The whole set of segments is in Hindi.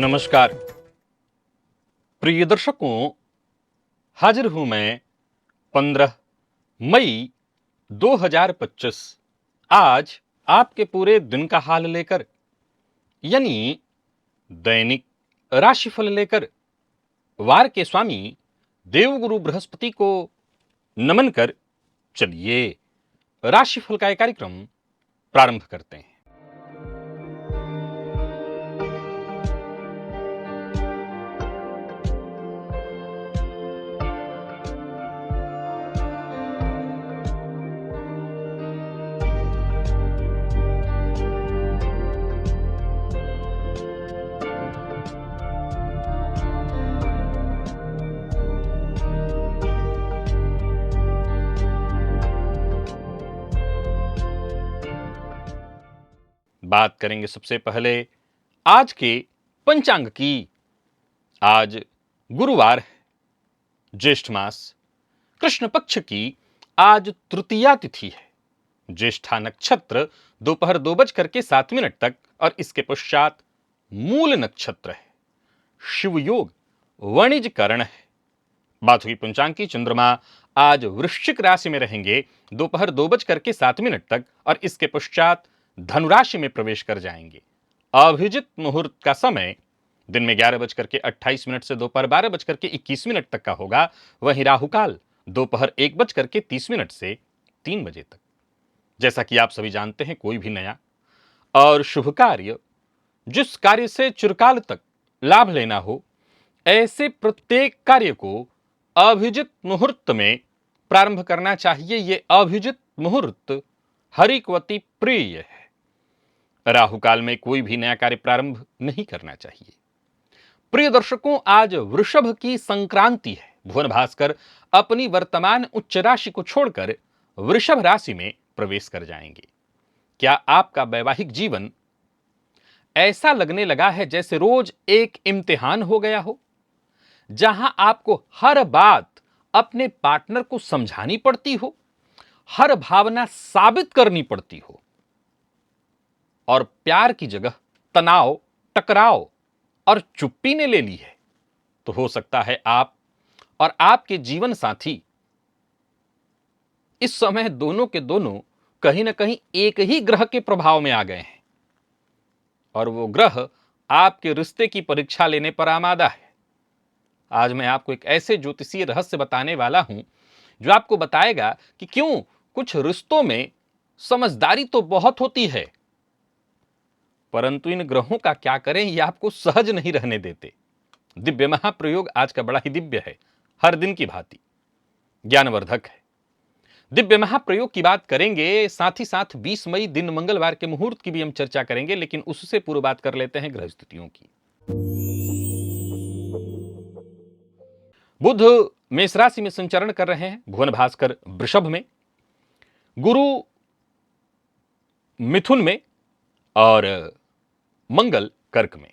नमस्कार प्रिय दर्शकों, हाजिर हूं मैं 15 मई 2025 आज आपके पूरे दिन का हाल लेकर, यानी दैनिक राशिफल लेकर वार के स्वामी देवगुरु बृहस्पति को नमन कर चलिए राशिफल का एक कार्यक्रम प्रारंभ करते हैं। बात करेंगे सबसे पहले आज के पंचांग की। आज गुरुवार है, ज्येष्ठ मास, कृष्ण पक्ष की आज तृतीया तिथि है। ज्येष्ठा नक्षत्र दोपहर 2:07 तक और इसके पश्चात मूल नक्षत्र है। शिव योग वणिज करण है। बात हुई पंचांग की। चंद्रमा आज वृश्चिक राशि में रहेंगे दोपहर 2:07 तक और इसके पश्चात धनुराशि में प्रवेश कर जाएंगे। अभिजित मुहूर्त का समय दिन में 11:28 से दोपहर 12:21 तक का होगा। वहीं राहुकाल दोपहर 1:30 से 3 बजे तक। जैसा कि आप सभी जानते हैं, कोई भी नया और शुभ कार्य, जिस कार्य से चिरकाल तक लाभ लेना हो, ऐसे प्रत्येक कार्य को अभिजित मुहूर्त में प्रारंभ करना चाहिए। ये अभिजित मुहूर्त हरिकवती प्रिय है। राहुकाल में कोई भी नया कार्य प्रारंभ नहीं करना चाहिए। प्रिय दर्शकों, आज वृषभ की संक्रांति है। भुवन भास्कर अपनी वर्तमान उच्च राशि को छोड़कर वृषभ राशि में प्रवेश कर जाएंगे। क्या आपका वैवाहिक जीवन ऐसा लगने लगा है जैसे रोज एक इम्तिहान हो गया हो, जहां आपको हर बात अपने पार्टनर को समझानी पड़ती हो, हर भावना साबित करनी पड़ती हो और प्यार की जगह तनाव, टकराव और चुप्पी ने ले ली है? तो हो सकता है आप और आपके जीवन साथी इस समय दोनों के दोनों कहीं ना कहीं एक ही ग्रह के प्रभाव में आ गए हैं और वो ग्रह आपके रिश्ते की परीक्षा लेने पर आमादा है। आज मैं आपको एक ऐसे ज्योतिषीय रहस्य बताने वाला हूं जो आपको बताएगा कि क्यों कुछ रिश्तों में समझदारी तो बहुत होती है, परंतु इन ग्रहों का क्या करें, ये आपको सहज नहीं रहने देते। दिव्य महाप्रयोग आज का बड़ा ही दिव्य है, हर दिन की भांति ज्ञानवर्धक है। दिव्य महाप्रयोग की बात करेंगे, साथ ही साथ 20 मई दिन मंगलवार के मुहूर्त की भी हम चर्चा करेंगे, लेकिन उससे पूर्व बात कर लेते हैं ग्रह स्थितियों की। बुध मेष राशि में संचरण कर रहे हैं, भुवन भास्कर वृषभ में, गुरु मिथुन में और मंगल कर्क में।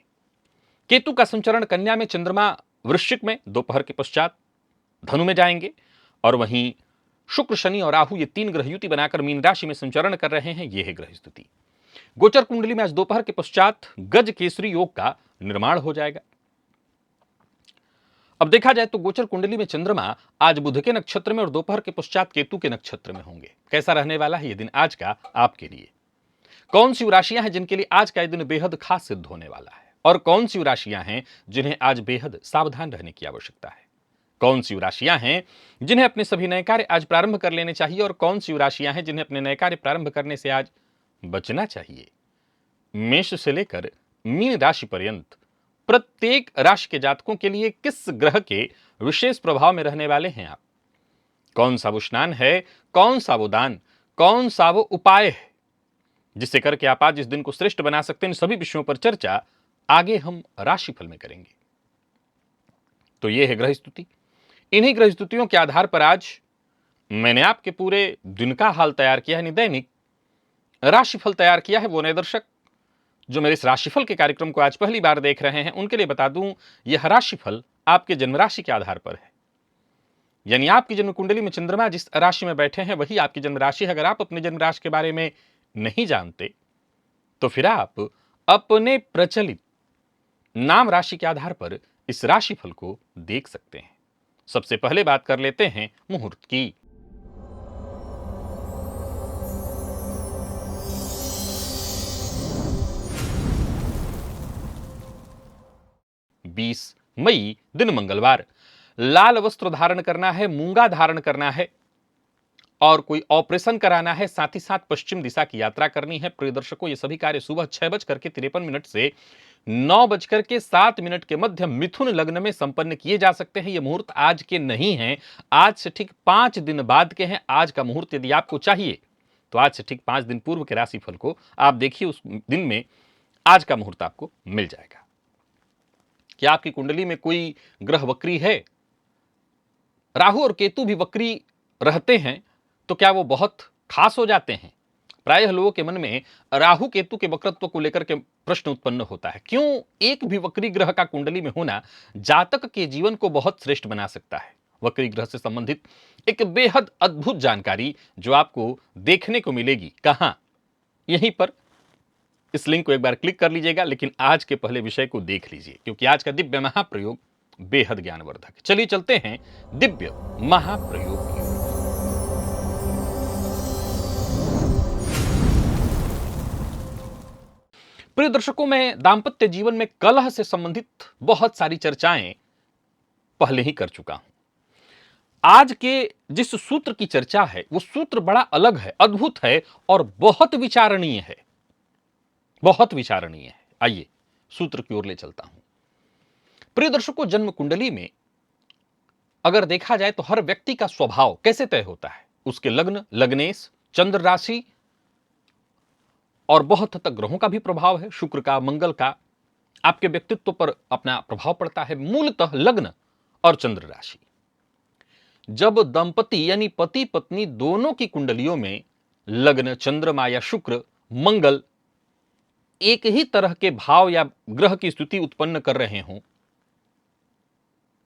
केतु का संचरण कन्या में, चंद्रमा वृश्चिक में दोपहर के पश्चात धनु में जाएंगे और वहीं शुक्र, शनि और राहु ये 3 ग्रह युति बनाकर मीन राशि में संचरण कर रहे हैं। यह है ग्रह स्थिति। गोचर कुंडली में आज दोपहर के पश्चात गज केसरी योग का निर्माण हो जाएगा। अब देखा जाए तो गोचर कुंडली में चंद्रमा आज बुध के नक्षत्र में और दोपहर के पश्चात केतु के नक्षत्र में होंगे। कैसा रहने वाला है ये दिन आज का आपके लिए? कौन सी राशियां हैं जिनके लिए आज का दिन बेहद खास सिद्ध होने वाला है और कौन सी राशियां हैं जिन्हें आज बेहद सावधान रहने की आवश्यकता है? कौन सी राशियां हैं जिन्हें अपने सभी नए कार्य आज प्रारंभ कर लेने चाहिए और कौन सी राशियां हैं जिन्हें अपने नए कार्य प्रारंभ करने से आज बचना चाहिए? मेष से लेकर मीन राशि पर्यंत प्रत्येक राशि के जातकों के लिए किस ग्रह के विशेष प्रभाव में रहने वाले हैं आप? कौन सा वो स्नान है, कौन सा वो दान, कौन सा वो उपाय है जिससे करके आप आज इस दिन को श्रेष्ठ बना सकते हैं? इन सभी विषयों पर चर्चा आगे हम राशिफल में करेंगे। तो यह है ग्रह स्तुति। इन्हीं ग्रह स्तुतियों के आधार पर आज मैंने आपके पूरे दिन का हाल तैयार किया है, दैनिक राशिफल तैयार किया है। वो नए दर्शक जो मेरे इस राशिफल के कार्यक्रम को आज पहली बार देख रहे हैं, उनके लिए बता दूं, यह राशिफल आपके जन्म राशि के आधार पर है। यानी आपकी जन्म कुंडली में चंद्रमा जिस राशि में बैठे हैं वही आपकी जन्म राशि है। अगर आप अपने जन्म राशि के बारे में नहीं जानते तो फिर आप अपने प्रचलित नाम राशि के आधार पर इस राशिफल को देख सकते हैं। सबसे पहले बात कर लेते हैं मुहूर्त की। 20 मई दिन मंगलवार। लाल वस्त्र धारण करना है, मूंगा धारण करना है और कोई ऑपरेशन कराना है, साथ ही साथ पश्चिम दिशा की यात्रा करनी है। प्रिय दर्शकों, ये सभी कार्य सुबह 6:53 से 9:07 के मध्य मिथुन लग्न में संपन्न किए जा सकते हैं। ये मुहूर्त आज के नहीं हैं, आज से ठीक 5 दिन बाद के हैं। आज का मुहूर्त यदि आपको चाहिए तो आज से ठीक 5 दिन पूर्व के राशिफल को आप देखिए, उस दिन में आज का मुहूर्त आपको मिल जाएगा। क्या आपकी कुंडली में कोई ग्रह वक्री है? राहु और केतु भी वक्री रहते हैं तो क्या वो बहुत खास हो जाते हैं? प्रायः लोगों के मन में राहु केतु के वक्रत्व को लेकर के प्रश्न उत्पन्न होता है। क्यों एक भी वक्री ग्रह का कुंडली में होना जातक के जीवन को बहुत श्रेष्ठ बना सकता है? वक्री ग्रह से संबंधित एक बेहद अद्भुत जानकारी जो आपको देखने को मिलेगी। कहां? यहीं पर। इस लिंक को एक बार क्लिक कर लीजिएगा, लेकिन आज के पहले विषय को देख लीजिए, क्योंकि आज का दिव्य महाप्रयोग बेहद ज्ञानवर्धक है। चलिए चलते हैं दिव्य महाप्रयोग की ओर। प्रिय दर्शकों, मैं दाम्पत्य जीवन में कलह से संबंधित बहुत सारी चर्चाएं पहले ही कर चुका हूं। आज के जिस सूत्र की चर्चा है वो सूत्र बड़ा अलग है, अद्भुत है और बहुत विचारणीय है, बहुत विचारणीय है। आइए सूत्र की ओर ले चलता हूं। प्रिय दर्शकों, जन्म कुंडली में अगर देखा जाए तो हर व्यक्ति का स्वभाव कैसे तय होता है? उसके लग्न, लग्नेश, चंद्र राशि और बहुत हद तक ग्रहों का भी प्रभाव है, शुक्र का, मंगल का आपके व्यक्तित्व पर अपना प्रभाव पड़ता है। मूलतः लग्न और चंद्र राशि। जब दंपति यानी पति पत्नी दोनों की कुंडलियों में लग्न, चंद्रमा या शुक्र, मंगल एक ही तरह के भाव या ग्रह की स्थिति उत्पन्न कर रहे हों,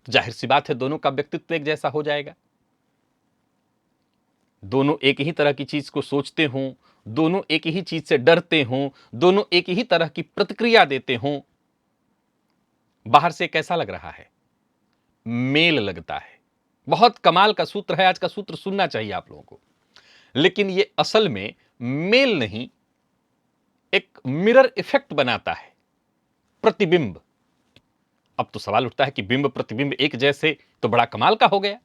जाहिर सी बात है दोनों का व्यक्तित्व एक जैसा हो जाएगा। दोनों एक ही तरह की चीज को सोचते हों, दोनों एक ही चीज से डरते हों, दोनों एक ही तरह की प्रतिक्रिया देते हों, बाहर से कैसा लग रहा है? मेल लगता है। बहुत कमाल का सूत्र है, आज का सूत्र सुनना चाहिए आप लोगों को। लेकिन यह असल में मेल नहीं, एक मिरर इफेक्ट बनाता है, प्रतिबिंब। अब तो सवाल उठता है कि बिंब प्रतिबिंब एक जैसे तो बड़ा कमाल का हो गया,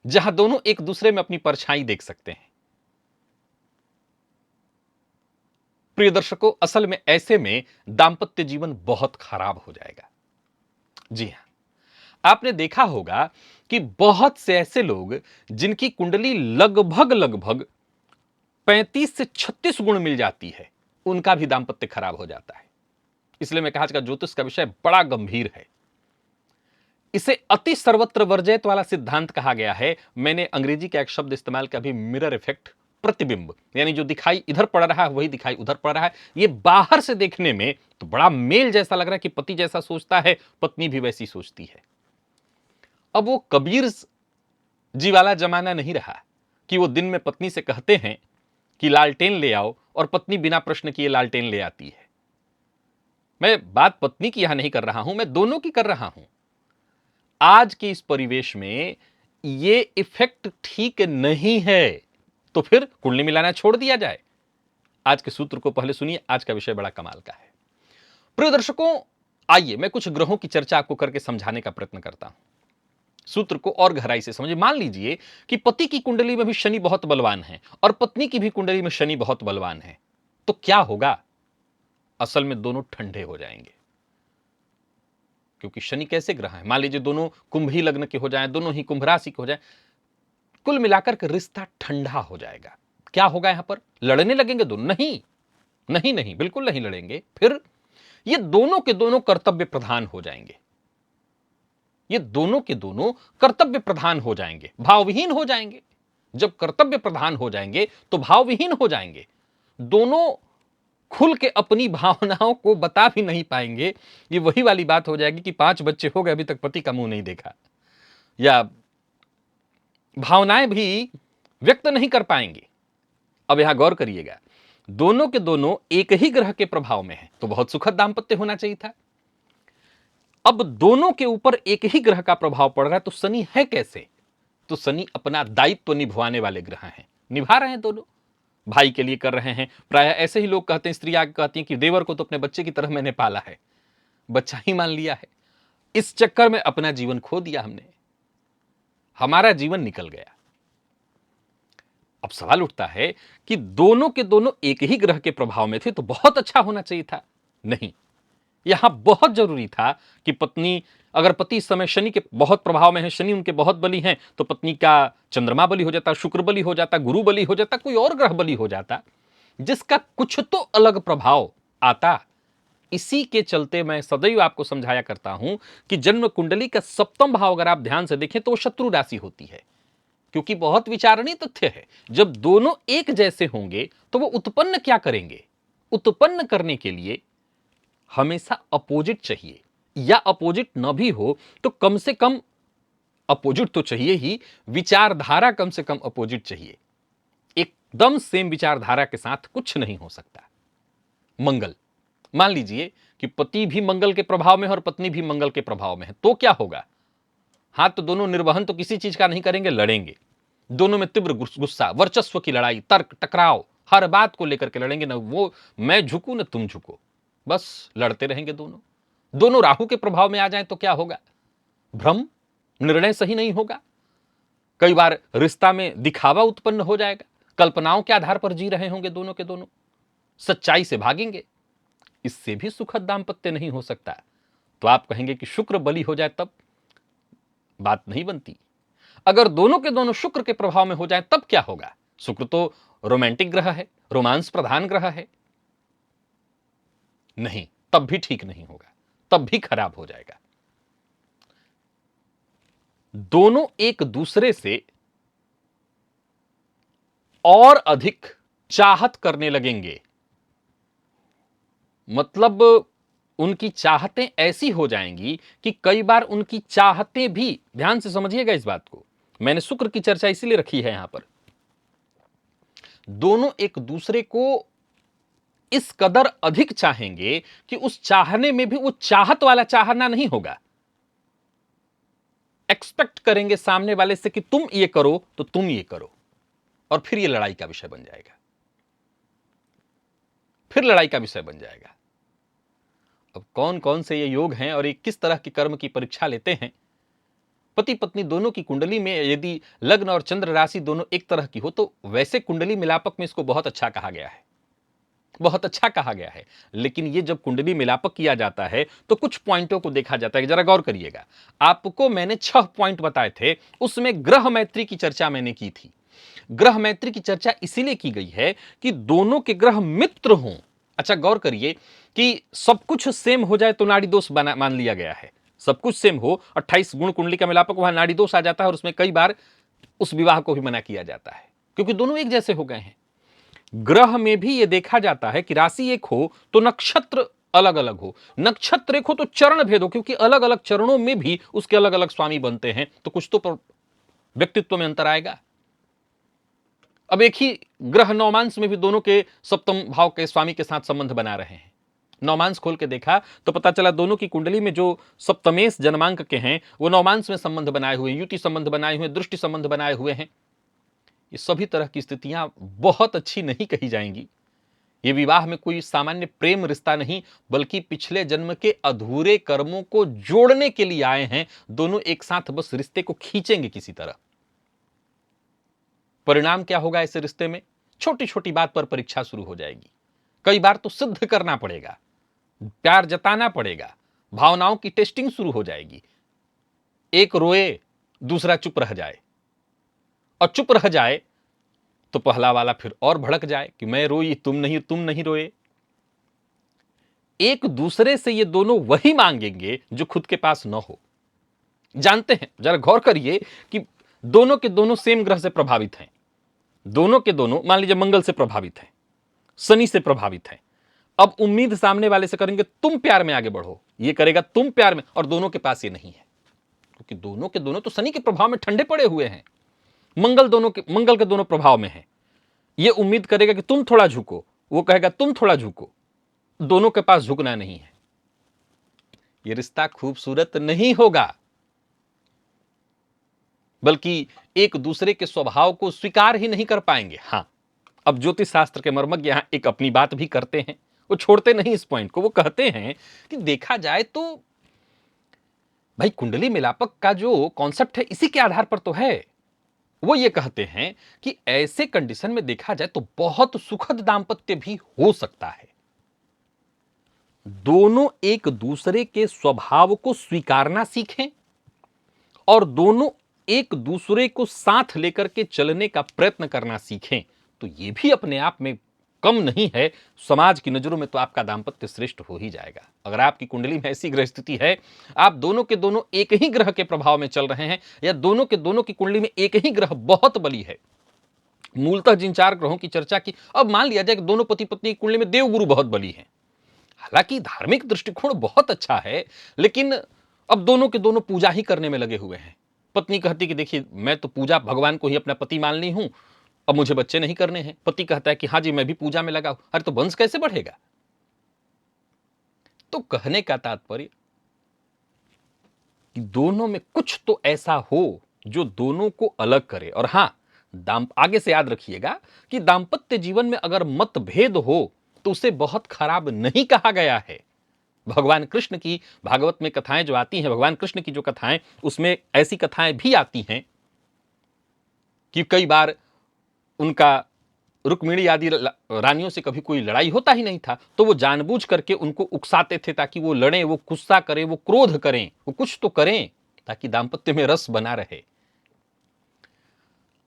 जहां दोनों एक दूसरे में अपनी परछाई देख सकते हैं। प्रिय दर्शकों, असल में ऐसे में दांपत्य जीवन बहुत खराब हो जाएगा। जी हां, आपने देखा होगा कि बहुत से ऐसे लोग जिनकी कुंडली लगभग लगभग 35 से 36 गुण मिल जाती है, उनका भी दांपत्य खराब हो जाता है। इसलिए मैं कहा आज का ज्योतिष का विषय बड़ा गंभीर है। इसे अति सर्वत्र वर्जयत वाला सिद्धांत कहा गया है। मैंने अंग्रेजी का एक शब्द इस्तेमाल किया, भी मिरर इफेक्ट, प्रतिबिंब। यानी जो दिखाई इधर पड़ रहा है वही दिखाई उधर पड़ रहा है। ये बाहर से देखने में तो बड़ा मेल जैसा लग रहा है कि पति जैसा सोचता है, पत्नी भी वैसी सोचती है। अब वो कबीर जी वाला जमाना नहीं रहा कि वो दिन में पत्नी से कहते हैं कि लालटेन ले आओ और पत्नी बिना प्रश्न किए लालटेन ले आती है। मैं बात पत्नी की यहां नहीं कर रहा हूं, मैं दोनों की कर रहा हूं। आज के इस परिवेश में ये इफेक्ट ठीक नहीं है, तो फिर कुंडली मिलाना छोड़ दिया जाए। आज के सूत्र को पहले सुनिए, आज का विषय बड़ा कमाल का है। प्रिय दर्शकों, आइए मैं कुछ ग्रहों की चर्चा आपको करके समझाने का प्रयत्न करता हूं। सूत्र को और गहराई से समझिए। मान लीजिए कि पति की कुंडली में भी शनि बहुत बलवान है और पत्नी की भी कुंडली में शनि बहुत बलवान है, तो क्या होगा? असल में दोनों ठंडे हो जाएंगे, क्योंकि शनि कैसे ग्रह है? मान लीजिए दोनों कुंभ ही लग्न के हो जाएं, दोनों ही कुंभ राशि के हो जाएं, कुल मिलाकर के रिश्ता ठंडा हो जाएगा। क्या होगा यहां पर? लड़ने लगेंगे दोनों? नहीं नहीं नहीं, बिल्कुल नहीं लड़ेंगे। फिर ये दोनों के दोनों कर्तव्य प्रधान हो जाएंगे। ये दोनों के दोनों कर्तव्य प्रधान हो जाएंगे, भावविहीन हो जाएंगे। जब कर्तव्य प्रधान हो जाएंगे तो भावविहीन हो जाएंगे। दोनों खुल के अपनी भावनाओं को बता भी नहीं पाएंगे। ये वही वाली बात हो जाएगी कि 5 बच्चे हो गए, अभी तक पति का मुंह नहीं देखा, या भावनाएं भी व्यक्त नहीं कर पाएंगे। अब यहां गौर करिएगा दोनों के दोनों एक ही ग्रह के प्रभाव में हैं, तो बहुत सुखद दाम्पत्य होना चाहिए था। अब दोनों के ऊपर एक ही ग्रह का प्रभाव पड़ रहा है, तो शनि है कैसे? तो शनि अपना दायित्व निभाने वाले ग्रह हैं, निभा रहे हैं दोनों, भाई के लिए कर रहे हैं। प्राय ऐसे ही लोग कहते हैं, स्त्री आगे कहती हैं कि देवर को तो अपने बच्चे की तरह मैंने पाला है, बच्चा ही मान लिया है। इस चक्कर में अपना जीवन खो दिया हमने, हमारा जीवन निकल गया। अब सवाल उठता है कि दोनों के दोनों एक ही ग्रह के प्रभाव में थे, तो बहुत अच्छा होना चाहिए था। नहीं, यहां बहुत जरूरी था कि पत्नी, अगर पति इस समय शनि के बहुत प्रभाव में है, शनि उनके बहुत बली हैं, तो पत्नी का चंद्रमा बली हो जाता, शुक्र बली हो जाता, गुरु बली हो जाता, कोई और ग्रह बली हो जाता, जिसका कुछ तो अलग प्रभाव आता। इसी के चलते मैं सदैव आपको समझाया करता हूं कि जन्म कुंडली का सप्तम भाव अगर आप ध्यान से देखें तो वो शत्रु राशि होती है, क्योंकि बहुत विचारणीय तथ्य है, जब दोनों एक जैसे होंगे तो वो उत्पन्न क्या करेंगे? उत्पन्न करने के लिए हमेशा अपोजिट चाहिए, या अपोजिट न भी हो तो कम से कम अपोजिट तो चाहिए ही, विचारधारा कम से कम अपोजिट चाहिए। एकदम सेम विचारधारा के साथ कुछ नहीं हो सकता। मंगल, मान लीजिए कि पति भी मंगल के प्रभाव में है और पत्नी भी मंगल के प्रभाव में है, तो क्या होगा? हाथ तो दोनों निर्वहन तो किसी चीज का नहीं करेंगे, लड़ेंगे। दोनों में तीव्र गुस्सा, वर्चस्व की लड़ाई, तर्क टकराव, हर बात को लेकर के लड़ेंगे। ना वो मैं झुकूं ना तुम झुको, बस लड़ते रहेंगे दोनों। दोनों राहु के प्रभाव में आ जाएं तो क्या होगा? भ्रम, निर्णय सही नहीं होगा। कई बार रिश्ता में दिखावा उत्पन्न हो जाएगा, कल्पनाओं के आधार पर जी रहे होंगे दोनों के दोनों, सच्चाई से भागेंगे। इससे भी सुखद दाम्पत्य नहीं हो सकता। तो आप कहेंगे कि शुक्र बली हो जाए तब? बात नहीं बनती। अगर दोनों के दोनों शुक्र के प्रभाव में हो जाए तब क्या होगा? शुक्र तो रोमांटिक ग्रह है, रोमांस प्रधान ग्रह है। नहीं, तब भी ठीक नहीं होगा, तब भी खराब हो जाएगा। दोनों एक दूसरे से और अधिक चाहत करने लगेंगे, मतलब उनकी चाहतें ऐसी हो जाएंगी कि कई बार उनकी चाहतें भी, ध्यान से समझिएगा इस बात को, मैंने शुक्र की चर्चा इसीलिए रखी है यहां पर, दोनों एक दूसरे को इस कदर अधिक चाहेंगे कि उस चाहने में भी वो चाहत वाला चाहना नहीं होगा। एक्सपेक्ट करेंगे सामने वाले से कि तुम ये करो तो तुम ये करो, और फिर ये लड़ाई का विषय बन जाएगा, फिर लड़ाई का विषय बन जाएगा। अब कौन कौन से ये योग हैं और ये किस तरह की कर्म की परीक्षा लेते हैं? पति पत्नी दोनों की कुंडली में यदि लग्न और चंद्र राशि दोनों एक तरह की हो तो वैसे कुंडली मिलापक में इसको बहुत अच्छा कहा गया है, बहुत अच्छा कहा गया है। लेकिन ये जब कुंडली मिलापक किया जाता है तो कुछ पॉइंटों को देखा जाता है, जरा गौर करिएगा। आपको मैंने 6 पॉइंट बताए थे, उसमें ग्रह मैत्री की चर्चा मैंने की थी। ग्रह मैत्री की चर्चा इसीलिए की गई है कि दोनों के ग्रह मित्र हों। अच्छा गौर करिए कि सब कुछ सेम हो जाए तो नाड़ी दोष मान लिया गया है। सब कुछ सेम हो, 28 गुण कुंडली का मिलापक, वहां नाड़ी दोष आ जाता है और उसमें कई बार उस विवाह को भी मना किया जाता है, क्योंकि दोनों एक जैसे हो गए हैं। ग्रह में भी यह देखा जाता है कि राशि एक हो तो नक्षत्र अलग अलग हो, नक्षत्र एक हो तो चरण भेद हो, क्योंकि अलग अलग चरणों में भी उसके अलग अलग स्वामी बनते हैं, तो कुछ तो व्यक्तित्व में अंतर आएगा। अब एक ही ग्रह नौमांस में भी दोनों के सप्तम भाव के स्वामी के साथ संबंध बना रहे हैं। नौमांस खोल के देखा तो पता चला दोनों की कुंडली में जो सप्तमेश जन्मांक के हैं वो नौमांस में संबंध बनाए हुए, युति संबंध बनाए हुए, दृष्टि संबंध बनाए हुए हैं। ये सभी तरह की स्थितियां बहुत अच्छी नहीं कही जाएंगी। ये विवाह में कोई सामान्य प्रेम रिश्ता नहीं, बल्कि पिछले जन्म के अधूरे कर्मों को जोड़ने के लिए आए हैं। दोनों एक साथ बस रिश्ते को खींचेंगे किसी तरह। परिणाम क्या होगा ऐसे रिश्ते में? छोटी छोटी बात पर परीक्षा शुरू हो जाएगी। कई बार तो सिद्ध करना पड़ेगा, प्यार जताना पड़ेगा, भावनाओं की टेस्टिंग शुरू हो जाएगी। एक रोए दूसरा चुप रह जाए, और चुप रह जाए तो पहला वाला फिर और भड़क जाए कि मैं रोई तुम नहीं रोए। एक दूसरे से ये दोनों वही मांगेंगे जो खुद के पास न हो। जानते हैं, जरा गौर करिए कि दोनों के दोनों सेम ग्रह से प्रभावित हैं। दोनों के दोनों मान लीजिए मंगल से प्रभावित हैं, शनि से प्रभावित हैं। अब उम्मीद सामने वाले से करेंगे तुम प्यार में आगे बढ़ो, ये करेगा तुम प्यार में, और दोनों के पास ये नहीं है, क्योंकि दोनों के दोनों तो शनि के प्रभाव में ठंडे पड़े हुए हैं। मंगल के दोनों प्रभाव में है। ये उम्मीद करेगा कि तुम थोड़ा झुको, वो कहेगा तुम थोड़ा झुको, दोनों के पास झुकना नहीं है। ये रिश्ता खूबसूरत नहीं होगा, बल्कि एक दूसरे के स्वभाव को स्वीकार ही नहीं कर पाएंगे। हां, अब ज्योतिष शास्त्र के मर्मज्ञ यहां एक अपनी बात भी करते हैं, वो छोड़ते नहीं इस पॉइंट को। वो कहते हैं कि देखा जाए तो भाई कुंडली मिलापक का जो कॉन्सेप्ट है इसी के आधार पर तो है। वो ये कहते हैं कि ऐसे कंडीशन में देखा जाए तो बहुत सुखद दाम्पत्य भी हो सकता है। दोनों एक दूसरे के स्वभाव को स्वीकारना सीखें और दोनों एक दूसरे को साथ लेकर के चलने का प्रयत्न करना सीखें, तो यह भी अपने आप में कम नहीं है। समाज की नजरों में तो आपका दाम्पत्य श्रेष्ठ हो ही जाएगा। अगर आपकी कुंडली में ऐसी ग्रह स्थिति है, आप दोनों के दोनों एक ही ग्रह के प्रभाव में चल रहे हैं, या दोनों के दोनों की कुंडली में एक ही ग्रह बहुत बली है। मूलतः जिन 4 ग्रहों की चर्चा की, अब मान लिया जाए कि दोनों पति पत्नी की कुंडली में देवगुरु बहुत बली है। हालांकि धार्मिक दृष्टिकोण बहुत अच्छा है, लेकिन अब दोनों के दोनों पूजा ही करने में लगे हुए हैं। पत्नी कहती कि देखिए मैं तो पूजा भगवान को ही अपना पति मान ली हूं, अब मुझे बच्चे नहीं करने हैं। पति कहता है कि हाँ जी मैं भी पूजा में लगा हूं। अरे तो वंश कैसे बढ़ेगा? तो कहने का तात्पर्य कि दोनों में कुछ तो ऐसा हो जो दोनों को अलग करे। और हां, आगे से याद रखिएगा कि दाम्पत्य जीवन में अगर मतभेद हो तो उसे बहुत खराब नहीं कहा गया है। भगवान कृष्ण की भागवत में कथाएं जो आती हैं, भगवान कृष्ण की जो कथाएं, उसमें ऐसी कथाएं भी आती हैं कि कई बार उनका रुक्मिणी आदि रानियों से कभी कोई लड़ाई होता ही नहीं था, तो वो जानबूझ करके उनको उकसाते थे ताकि वो लड़ें, वो गुस्सा करें, वो क्रोध करें, वो कुछ तो करें ताकि दाम्पत्य में रस बना रहे।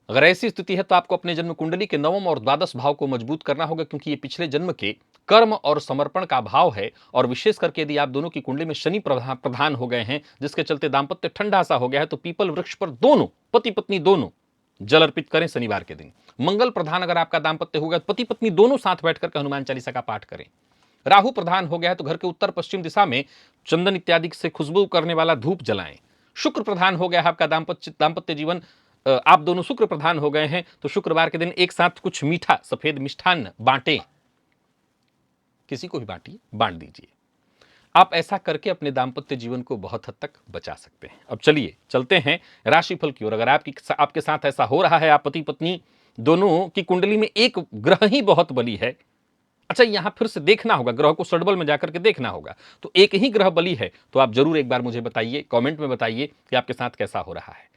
अगर ऐसी स्थिति है तो आपको अपने जन्म कुंडली के 9वें और 12वें भाव को मजबूत करना होगा, क्योंकि ये पिछले जन्म के कर्म और समर्पण का भाव है। और विशेष करके यदि आप दोनों की कुंडली में शनि प्रधान हो गए हैं, जिसके चलते दाम्पत्य ठंडा सा हो गया है, तो पीपल वृक्ष पर दोनों पति पत्नी दोनों जल अर्पित करें शनिवार के दिन। मंगल प्रधान अगर आपका दाम्पत्य होगा तो पति पत्नी दोनों साथ बैठकर हनुमान चालीसा का पाठ करें। राहु प्रधान हो गया है तो घर के उत्तर पश्चिम दिशा में चंदन इत्यादि से खुशबू करने वाला धूप जलाएं। शुक्र प्रधान हो गया है आपका दाम्पत्य जीवन, आप दोनों शुक्र प्रधान हो गए हैं तो शुक्रवार के दिन एक साथ कुछ मीठा सफेद मिष्ठान्न बांटें, किसी को भी बांटिए, बांट दीजिए। आप ऐसा करके अपने दाम्पत्य जीवन को बहुत हद तक बचा सकते हैं। अब चलिए चलते हैं राशिफल की ओर। अगर आपके साथ ऐसा हो रहा है, आप पति पत्नी दोनों की कुंडली में एक ग्रह ही बहुत बली है, अच्छा यहां फिर से देखना होगा, ग्रह को षडबल में जाकर के देखना होगा, तो एक ही ग्रह बली है तो आप जरूर एक बार मुझे बताइए, कमेंट में बताइए कि आपके साथ कैसा हो रहा है।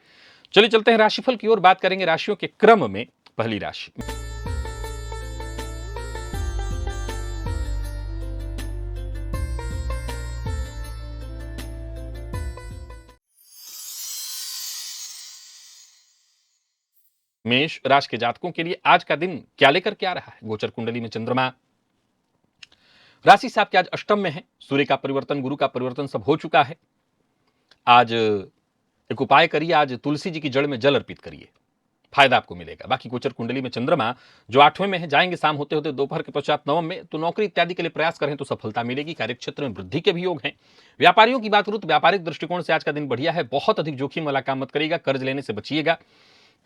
चलिए चलते हैं राशिफल की ओर, बात करेंगे राशियों के क्रम में। पहली राशि मेष राशि के जातकों के लिए आज का दिन क्या लेकर के आ रहा है? गोचर कुंडली में चंद्रमा राशि से आपके आज अष्टम में है। सूर्य का परिवर्तन, गुरु का परिवर्तन सब हो चुका है। आज एक उपाय करिए, आज तुलसी जी की जड़ में जल अर्पित करिए, फायदा आपको मिलेगा। बाकी गोचर कुंडली में चंद्रमा जो 8वें में है, जाएंगे शाम होते होते दोपहर के पश्चात 9वें में, तो नौकरी इत्यादि के लिए प्रयास करें तो सफलता मिलेगी। कार्यक्षेत्र में वृद्धि के भी योग हैं। व्यापारियों की बात करूं तो व्यापारिक दृष्टिकोण से आज का दिन बढ़िया है। बहुत अधिक जोखिम वाला काम मत करिएगा, कर्ज लेने से बचिएगा,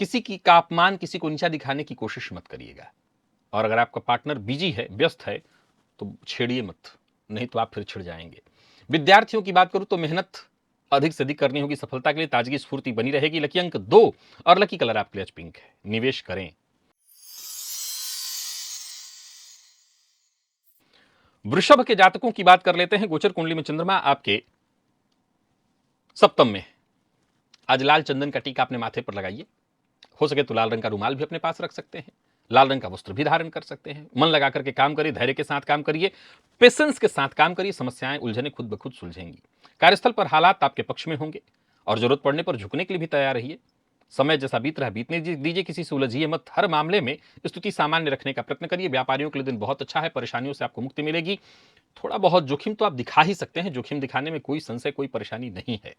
किसी की का अपमान, किसी को नीचा दिखाने की कोशिश मत करिएगा। और अगर आपका पार्टनर बिजी है, व्यस्त है, तो छेड़िए मत, नहीं तो आप फिर छिड़ जाएंगे। विद्यार्थियों की बात करूं तो मेहनत अधिक से अधिक करनी होगी, सफलता के लिए ताजगी स्फूर्ति बनी रहेगी। लकी अंक 2 और लकी कलर आपके लिए आज पिंक है, निवेश करें। वृषभ के जातकों की बात कर लेते हैं। गोचर कुंडली में चंद्रमा आपके सप्तम में है। आज लाल चंदन का टीका अपने माथे पर लगाइए, हो सके तो लाल रंग का रुमाल भी अपने पास रख सकते हैं, लाल रंग का वस्त्र भी धारण कर सकते हैं। मन लगा करके काम करिए, धैर्य के साथ काम करिए, पेशेंस के साथ काम करिए, समस्याएं उलझने खुद ब खुद सुलझेंगी। कार्यस्थल पर हालात आपके पक्ष में होंगे और जरूरत पड़ने पर झुकने के लिए भी तैयार रहिए। समय जैसा बीत रहा बीतने दीजिए, किसी से उलझिए मत, हर मामले में स्थिति सामान्य रखने का प्रयत्न करिए। व्यापारियों के लिए दिन बहुत अच्छा है, परेशानियों से आपको मुक्ति मिलेगी। थोड़ा बहुत जोखिम तो आप दिखा ही सकते हैं, जोखिम दिखाने में कोई संशय, कोई परेशानी नहीं है।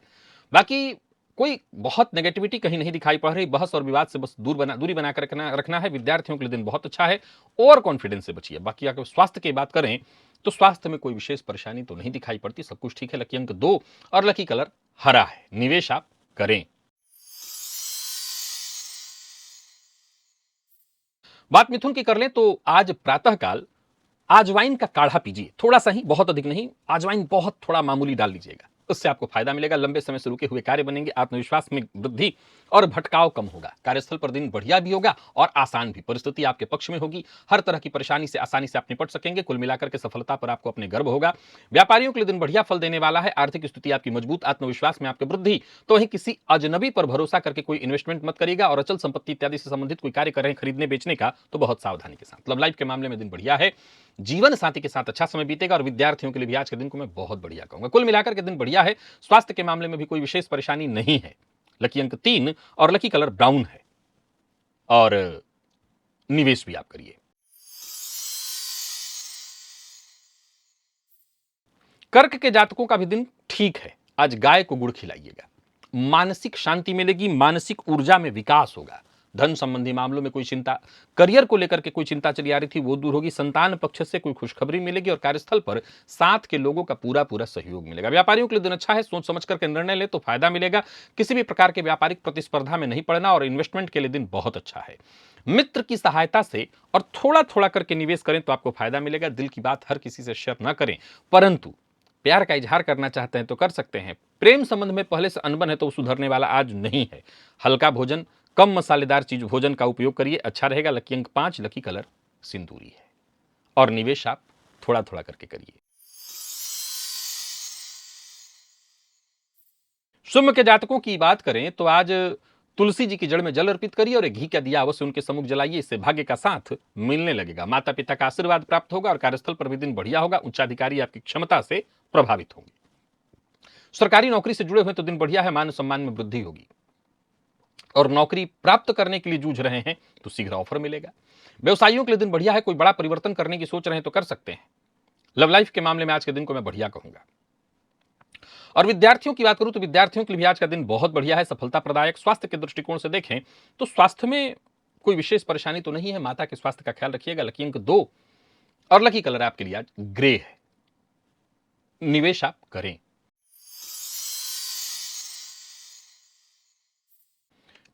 बाकी कोई बहुत नेगेटिविटी कहीं नहीं दिखाई पड़ रही, बहस और विवाद से बस दूरी बनाकर रखना है। विद्यार्थियों के लिए दिन बहुत अच्छा है, ओवर कॉन्फिडेंस से बचिए। बाकी अगर स्वास्थ्य की बात करें तो स्वास्थ्य में कोई विशेष परेशानी तो नहीं दिखाई पड़ती, सब कुछ ठीक है। लकी अंक 2 और लकी कलर हरा है, निवेश आप करें। बात मिथुन की कर लें तो आज प्रातःकाल अजवाइन का काढ़ा पीजिए, थोड़ा सा ही, बहुत अधिक नहीं, अजवाइन बहुत थोड़ा मामूली डाल लीजिएगा, उससे आपको फायदा मिलेगा। लंबे समय से रुके हुए कार्य बनेंगे, आत्मविश्वास में वृद्धि और भटकाव कम होगा। कार्यस्थल पर दिन बढ़िया भी होगा और आसान भी, परिस्थिति आपके पक्ष में होगी। हर तरह की परेशानी से आसानी से आप निपट सकेंगे। कुल मिलाकर के सफलता पर आपको अपने गर्व होगा। व्यापारियों के लिए दिन बढ़िया फल देने वाला है। आर्थिक स्थिति आपकी मजबूत, आत्मविश्वास में आपकी वृद्धि। तो वहीं किसी अजनबी पर भरोसा करके कोई इन्वेस्टमेंट मत करिएगा और अचल संपत्ति इत्यादि से संबंधित कोई कार्य कर रहे हैं खरीदने बेचने का, तो बहुत सावधानी के साथ। लव लाइफ के मामले में दिन बढ़िया है। जीवन साथी के साथ अच्छा समय बीतेगा और विद्यार्थियों के लिए भी आज के दिन को मैं बहुत बढ़िया कहूंगा। कुल मिलाकर के दिन बढ़िया है। स्वास्थ्य के मामले में भी कोई विशेष परेशानी नहीं है। लकी अंक 3 और लकी कलर ब्राउन है। और निवेश भी आप करिए। कर्क के जातकों का भी दिन ठीक है। आज गाय को गुड़ खिलाइएगा, मानसिक शांति मिलेगी, मानसिक ऊर्जा में विकास होगा। धन संबंधी मामलों में कोई चिंता, करियर को लेकर के कोई चिंता चली आ रही थी वो दूर होगी। संतान पक्ष से कोई खुशखबरी मिलेगी और कार्यस्थल पर साथ के लोगों का पूरा पूरा सहयोग मिलेगा। व्यापारियों के लिए दिन अच्छा है। सोच समझ करके निर्णय ले तो फायदा मिलेगा। किसी भी प्रकार के व्यापारिक प्रतिस्पर्धा में नहीं पड़ना और इन्वेस्टमेंट के लिए दिन बहुत अच्छा है। मित्र की सहायता से और थोड़ा थोड़ा करके निवेश करें तो आपको फायदा मिलेगा। दिल की बात हर किसी से शेयर न करें, परंतु प्यार का इजहार करना चाहते हैं तो कर सकते हैं। प्रेम संबंध में पहले से अनबन है तो सुधरने वाला आज नहीं है। हल्का भोजन, कम मसालेदार चीज भोजन का उपयोग करिए, अच्छा रहेगा। लकी अंक 5, लकी कलर सिंदूरी है। और निवेश आप थोड़ा थोड़ा करके करिए। सिंह के जातकों की बात करें तो आज तुलसी जी की जड़ में जल अर्पित करिए और एक घी का दिया अवश्य उनके सम्मुख जलाइए। इससे भाग्य का साथ मिलने लगेगा। माता पिता का आशीर्वाद प्राप्त होगा और कार्यस्थल पर भी दिन बढ़िया होगा। उच्चाधिकारी आपकी क्षमता से प्रभावित होंगे। सरकारी नौकरी से जुड़े हुए तो दिन बढ़िया है। मान सम्मान में वृद्धि होगी और नौकरी प्राप्त करने के लिए जूझ रहे हैं तो शीघ्र ऑफर मिलेगा। व्यवसायियों के लिए दिन बढ़िया है। कोई बड़ा परिवर्तन करने की सोच रहे हैं तो कर सकते हैं। लव लाइफ के मामले में आज के दिन को मैं बढ़िया कहूंगा। और विद्यार्थियों की बात करूं तो विद्यार्थियों के लिए भी आज का दिन बहुत बढ़िया है, सफलता प्रदायक। स्वास्थ्य के दृष्टिकोण से देखें तो स्वास्थ्य में कोई विशेष परेशानी तो नहीं है। माता के स्वास्थ्य का ख्याल रखिएगा। लकी अंक 2 और लकी कलर आपके लिए आज ग्रे है। निवेश आप करें।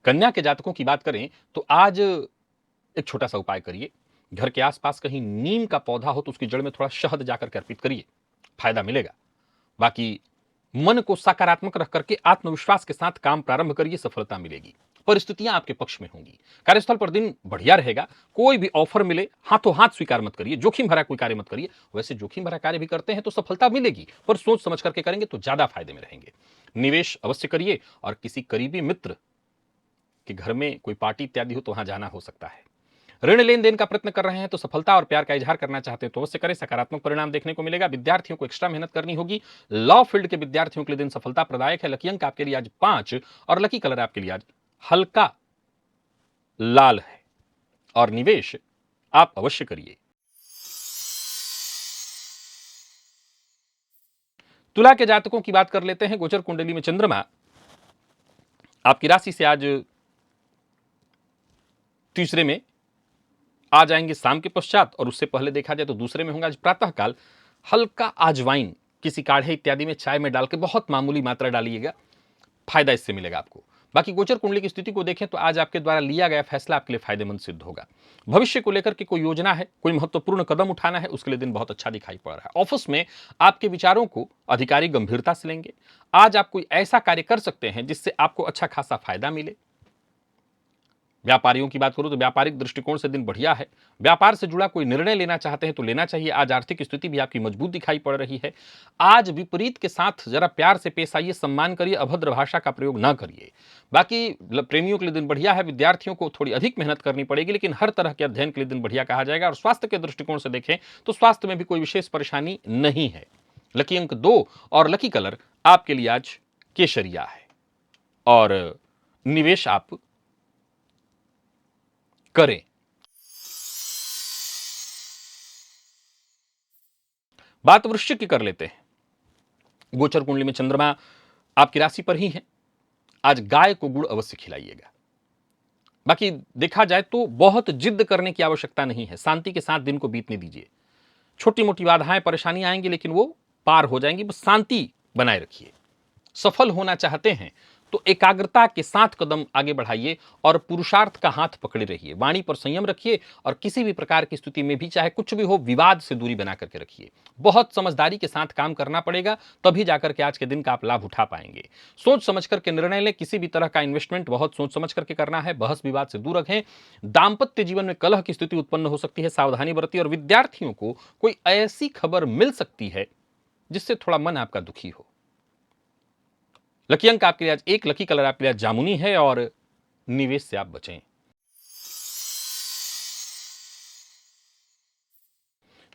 कन्या के जातकों की बात करें तो आज एक छोटा सा उपाय करिए। घर के आसपास कहीं नीम का पौधा हो तो उसकी जड़ में थोड़ा शहद जाकर के अर्पित करिए, फायदा मिलेगा। बाकी मन को सकारात्मक रख करके आत्मविश्वास के साथ काम प्रारंभ करिए, सफलता मिलेगी। परिस्थितियां आपके पक्ष में होंगी। कार्यस्थल पर दिन बढ़िया रहेगा। कोई भी ऑफर मिले हाथों हाथ स्वीकार मत करिए। जोखिम भरा कोई कार्य मत करिए। वैसे जोखिम भरा कार्य भी करते हैं तो सफलता मिलेगी, पर सोच समझ करके करेंगे तो ज्यादा फायदे में रहेंगे। निवेश अवश्य करिए और किसी करीबी मित्र के घर में कोई पार्टी इत्यादि हो तो वहां जाना हो सकता है। ऋण लेन देन का प्रयत्न कर रहे हैं तो सफलता और प्यार का इजहार करना चाहते हैं तो अवश्य करें, सकारात्मक परिणाम देखने को मिलेगा। विद्यार्थियों को एक्स्ट्रा मेहनत करनी होगी। लॉ फील्ड के विद्यार्थियों के लिए दिन सफलता प्रदायक है। लकी अंक आपके लिए आज 5 और लकी कलर आपके लिए आज हल्का लाल है। और निवेश आप अवश्य करिए। तुला के जातकों की बात कर लेते हैं। गोचर कुंडली में चंद्रमा आपकी राशि से आज तीसरे में आ जाएंगे शाम के पश्चात, और उससे पहले देखा जाए तो दूसरे में होंगे। आज प्रातःकाल हल्का अजवाइन किसी काढ़े इत्यादि में, चाय में डाल के बहुत मामूली मात्रा डालिएगा, फायदा इससे मिलेगा आपको। बाकी गोचर कुंडली की स्थिति को देखें तो आज आपके द्वारा लिया गया फैसला आपके लिए फायदेमंद सिद्ध होगा। भविष्य को लेकर के कोई योजना है, कोई महत्वपूर्ण कदम उठाना है, उसके लिए दिन बहुत अच्छा दिखाई पड़ रहा है। ऑफिस में आपके विचारों को अधिकारी गंभीरता से लेंगे। आज आप कोई ऐसा कार्य कर सकते हैं जिससे आपको अच्छा खासा फायदा मिले। व्यापारियों की बात करूं तो व्यापारिक दृष्टिकोण से दिन बढ़िया है। व्यापार से जुड़ा कोई निर्णय लेना चाहते हैं तो लेना चाहिए। आज आर्थिक स्थिति भी आपकी मजबूत दिखाई पड़ रही है। आज विपरीत के साथ जरा प्यार से पेश आइए, सम्मान करिए, अभद्र भाषा का प्रयोग ना करिए। बाकी प्रेमियों के लिए दिन बढ़िया है। विद्यार्थियों को थोड़ी अधिक मेहनत करनी पड़ेगी, लेकिन हर तरह के अध्ययन के लिए दिन बढ़िया कहा जाएगा। और स्वास्थ्य के दृष्टिकोण से देखें तो स्वास्थ्य में भी कोई विशेष परेशानी नहीं है। लकी अंक 2 और लकी कलर आपके लिए आज केसरिया है। और निवेश आप करें। बात वृश्चिक की कर लेते हैं। गोचर कुंडली में चंद्रमा आपकी राशि पर ही है। आज गाय को गुड़ अवश्य खिलाइएगा। बाकी देखा जाए तो बहुत जिद करने की आवश्यकता नहीं है। शांति के साथ दिन को बीतने दीजिए। छोटी मोटी बाधाएं परेशानी आएंगी लेकिन वो पार हो जाएंगी। बस शांति बनाए रखिए। सफल होना चाहते हैं तो एकाग्रता के साथ कदम आगे बढ़ाइए और पुरुषार्थ का हाथ पकड़े रहिए। वाणी पर संयम रखिए और किसी भी प्रकार की स्थिति में भी, चाहे कुछ भी हो, विवाद से दूरी बना करके रखिए। बहुत समझदारी के साथ काम करना पड़ेगा, तभी जाकर के आज के दिन का आप लाभ उठा पाएंगे। सोच समझ करके निर्णय लें। किसी भी तरह का इन्वेस्टमेंट बहुत सोच समझ करके करना है। बहस विवाद से दूर रखें। दाम्पत्य जीवन में कलह की स्थिति उत्पन्न हो सकती है, सावधानी बरतिए। और विद्यार्थियों को कोई ऐसी खबर मिल सकती है जिससे थोड़ा मन आपका दुखी हो। लकी अंक आपके लिए आज 1, लकी कलर आपके लिए आज जामुनी है और निवेश से आप बचें।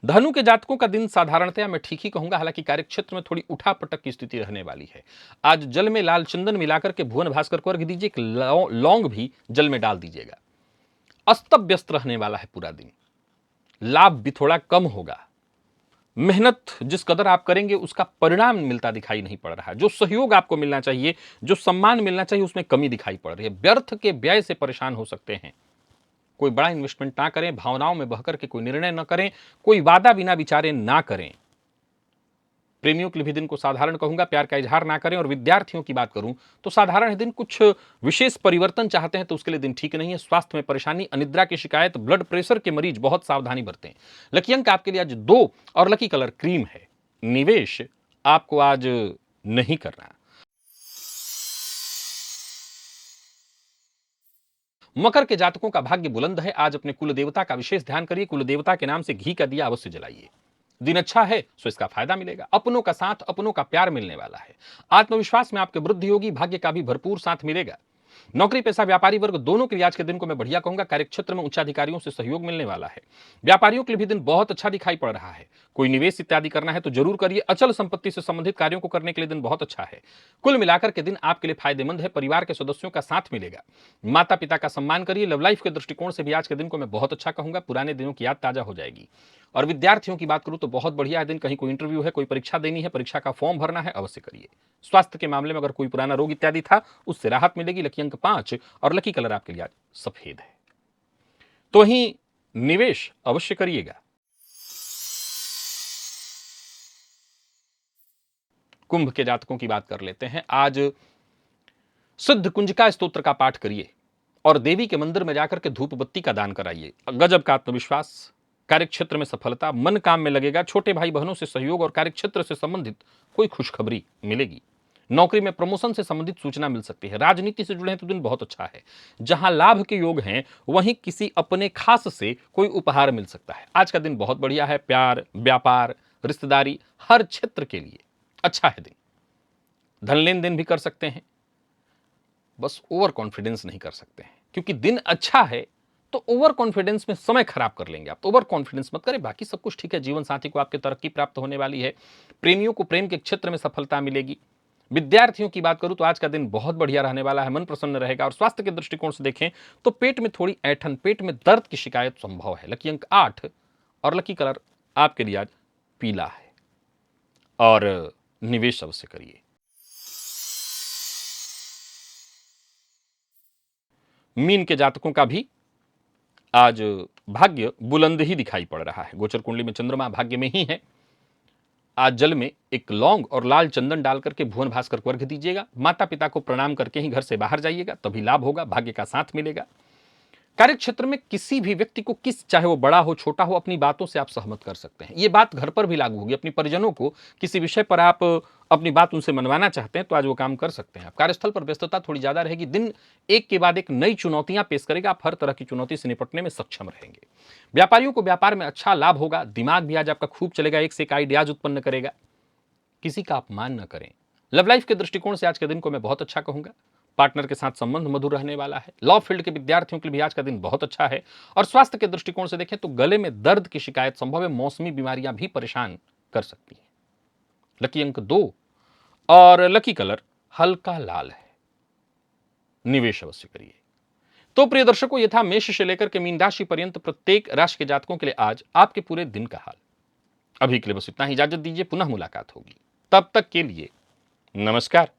धनु के जातकों का दिन साधारणतया मैं ठीक ही कहूंगा, हालांकि कार्यक्षेत्र में थोड़ी उठापटक की स्थिति रहने वाली है। आज जल में लाल चंदन मिलाकर के भुवन भास्कर को अर्घ दीजिए। एक लौंग भी जल में डाल दीजिएगा। अस्त व्यस्त रहने वाला है पूरा दिन। लाभ भी थोड़ा कम होगा। मेहनत जिस कदर आप करेंगे उसका परिणाम मिलता दिखाई नहीं पड़ रहा है। जो सहयोग आपको मिलना चाहिए, जो सम्मान मिलना चाहिए, उसमें कमी दिखाई पड़ रही है। व्यर्थ के व्यय से परेशान हो सकते हैं। कोई बड़ा इन्वेस्टमेंट ना करें, भावनाओं में बहकर के कोई निर्णय न करें, कोई वादा बिना विचारे ना करें। प्रेमियों के लिए भी दिन को साधारण कहूंगा, प्यार का इजहार ना करें। और विद्यार्थियों की बात करूं तो साधारण दिन। कुछ विशेष परिवर्तन चाहते हैं तो उसके लिए दिन ठीक नहीं है। स्वास्थ्य में परेशानी, अनिद्रा की शिकायत, ब्लड प्रेशर के मरीज बहुत सावधानी बरतें। लकी अंक आपके लिए आज 2 और लकी कलर क्रीम है। निवेश आपको आज नहीं करना। मकर के जातकों का भाग्य बुलंद है। आज अपने कुल देवता का विशेष ध्यान करिए। कुल देवता के नाम से घी का दिया अवश्य जलाइए। दिन अच्छा है सो इसका फायदा मिलेगा। अपनों का साथ, अपनों का प्यार मिलने वाला है। आत्मविश्वास में आपके वृद्धि होगी। भाग्य का भी भरपूर साथ मिलेगा। नौकरी पेशा व्यापारी वर्ग दोनों के लिए आज के दिन को मैं बढ़िया कहूंगा। कार्यक्षेत्र में उच्चाधिकारियों से सहयोग मिलने वाला है। व्यापारियों के लिए भी दिन बहुत अच्छा दिखाई पड़ रहा है। कोई निवेश इत्यादि करना है तो जरूर करिए। अचल संपत्ति से संबंधित कार्यों को करने के लिए दिन बहुत अच्छा है। कुल मिलाकर के दिन आपके लिए फायदेमंद है। परिवार के सदस्यों का साथ मिलेगा। माता पिता का सम्मान करिए। लव लाइफ के दृष्टिकोण से भी आज के दिन को मैं बहुत अच्छा कहूंगा। पुराने दिनों की याद ताजा हो जाएगी। और विद्यार्थियों की बात करूं तो बहुत बढ़िया है दिन। कहीं कोई इंटरव्यू है, कोई परीक्षा देनी है, परीक्षा का फॉर्म भरना है, अवश्य करिए। स्वास्थ्य के मामले में अगर कोई पुराना रोग इत्यादि था उससे राहत मिलेगी। लकी अंक 5 और लकी कलर आपके लिए आज सफेद है। तो वहीं निवेश अवश्य करिएगा। कुंभ के जातकों की बात कर लेते हैं। आज सिद्ध कुंजिका स्तोत्र का पाठ करिए और देवी के मंदिर में जाकर के धूप बत्ती का दान कराइए। गजब का आत्मविश्वास, कार्यक्षेत्र में सफलता, मन काम में लगेगा। छोटे भाई बहनों से सहयोग और कार्यक्षेत्र से संबंधित कोई खुशखबरी मिलेगी। नौकरी में प्रमोशन से संबंधित सूचना मिल सकती है। राजनीति से जुड़े हैं तो दिन बहुत अच्छा है। जहां लाभ के योग हैं वहीं किसी अपने खास से कोई उपहार मिल सकता है। आज का दिन बहुत बढ़िया है। प्यार, व्यापार, रिश्तेदारी, हर क्षेत्र के लिए अच्छा है दिन। धन लेन देन भी कर सकते हैं, बस ओवर कॉन्फिडेंस नहीं कर सकते हैं। क्योंकि दिन अच्छा है तो ओवर कॉन्फिडेंस में समय खराब कर लेंगे आप। तो ओवर कॉन्फिडेंस मत करें, बाकी सब कुछ ठीक है। जीवन साथी को आपके तरक्की प्राप्त होने वाली है। प्रेमियों को प्रेम के क्षेत्र में सफलता मिलेगी। विद्यार्थियों की बात करूं तो आज का दिन बहुत बढ़िया रहने वाला है। मन प्रसन्न रहेगा। और स्वास्थ्य के दृष्टिकोण से देखें तो पेट में थोड़ी ऐंठन, पेट में दर्द की शिकायत संभव है। लकी अंक 8 और लकी कलर आपके लिए आज पीला है। और निवेश अवश्य करिए। मीन के जातकों का भी आज भाग्य बुलंद ही दिखाई पड़ रहा है। गोचर कुंडली में चंद्रमा भाग्य में ही है। आज जल में एक लौंग और लाल चंदन डालकर के भुवन भास्कर को अर्घ दीजिएगा। माता पिता को प्रणाम करके ही घर से बाहर जाइएगा, तभी लाभ होगा। भाग्य का साथ मिलेगा। कार्यक्षेत्र में किसी भी व्यक्ति को, चाहे वो बड़ा हो छोटा हो, अपनी बातों से आप सहमत कर सकते हैं। ये बात घर पर भी लागू होगी। अपनी परिजनों को किसी विषय पर आप अपनी बात उनसे मनवाना चाहते हैं तो आज वो काम कर सकते हैं आप। कार्यस्थल पर व्यस्तता थोड़ी ज्यादा रहेगी। दिन एक के बाद एक नई चुनौतियां पेश करेगा। आप हर तरह की चुनौती से निपटने में सक्षम रहेंगे। व्यापारियों को व्यापार में अच्छा लाभ होगा। दिमाग भी आज आपका खूब चलेगा। एक से एक आइडियाज उत्पन्न करेगा। किसी का अपमान न करें। लव लाइफ के दृष्टिकोण से आज के दिन को मैं बहुत अच्छा कहूंगा। पार्टनर के साथ संबंध मधुर रहने वाला है। लॉ फील्ड के विद्यार्थियों के लिए भी आज का दिन बहुत अच्छा है। और स्वास्थ्य के दृष्टिकोण से देखें तो गले में दर्द की शिकायत संभव है। मौसमी बीमारियां भी परेशान कर सकती हैं। लकी अंक 2 और लकी कलर हल्का लाल है। निवेश अवश्य करिए। तो प्रिय दर्शकों, यह था मेष से लेकर के मीन राशि पर्यंत प्रत्येक राशि के जातकों के लिए आज आपके पूरे दिन का हाल। अभी के लिए बस इतना ही। इजाजत दीजिए, पुनः मुलाकात होगी। तब तक के लिए नमस्कार।